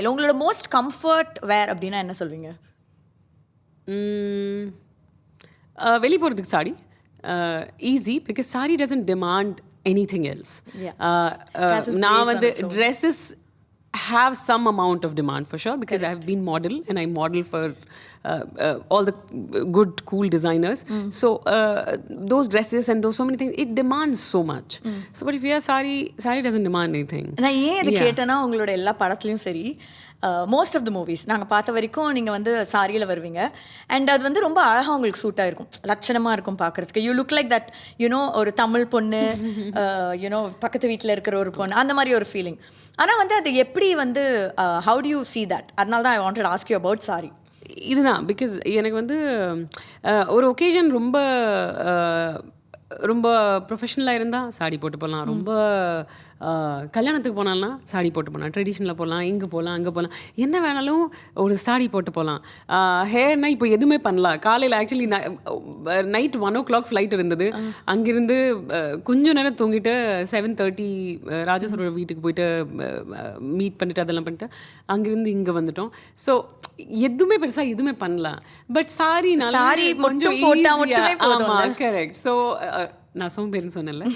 இல்ல உங்களோட most comfort வேர் அப்படின்னா என்ன சொல்வீங்க? வெளி போகிறதுக்கு sorry easy because sorry doesn't demand anything else. Yeah. Classes நான் based வந்து on so. Dresses have some amount of demand for sure because I have been model and I model for all the good cool designers. So those dresses and those so many things, it demands so much. So but if you are sari doesn't demand anything. நான் ஏன் இது கேட்டேன்னா உங்களோட எல்லா படத்துலையும் சரி most of the movies நாங்கள் பார்த்த வரைக்கும் நீங்கள் வந்து சாரியில் வருவீங்க அண்ட் அது வந்து ரொம்ப அழகாக உங்களுக்கு சூட்டாக இருக்கும், லட்சணமாக இருக்கும் பார்க்குறதுக்கு. You look like that you know ஒரு தமிழ் பொண்ணு, யூனோ பக்கத்து வீட்டில் இருக்கிற ஒரு பொண்ணு, அந்த மாதிரி ஒரு ஃபீலிங். ஆனால் வந்து அது எப்படி வந்து how to you see that? அதனால தான் I wanted ask you about sorry. இதுதான் பிகாஸ் எனக்கு வந்து ஒரு ஒகேஷன் ரொம்ப ரொம்ப ப்ரொஃபஷ்னலாக இருந்தால் சாடி போட்டு போகலாம், ரொம்ப கல்யாணத்துக்கு போனால்னா சாடி போட்டு போகலாம், ட்ரெடிஷ்னலாக போகலாம், இங்கே போகலாம் அங்கே போகலாம், என்ன வேணாலும் ஒரு சாடி போட்டு போகலாம். ஹேர்னால் இப்போ எதுவுமே பண்ணலாம். காலையில் ஆக்சுவலி நைட் 1 o'clock ஃப்ளைட் இருந்தது. அங்கேருந்து கொஞ்சம் நேரம் தூங்கிட்டு 7:30 ராஜேஸ்வரோட வீட்டுக்கு போயிட்டு மீட் பண்ணிவிட்டு அதெல்லாம் பண்ணிட்டு அங்கேருந்து இங்கே வந்துட்டோம். ஸோ எதுவுமே பெருசாக எதுவுமே பண்ணலாம். பட் சாரி மட்டும் போட்டா மட்டுமே போதும். ஆமாம், கரெக்ட். ஸோ நான் சோம்பேறின்னு சொன்னேன்ல.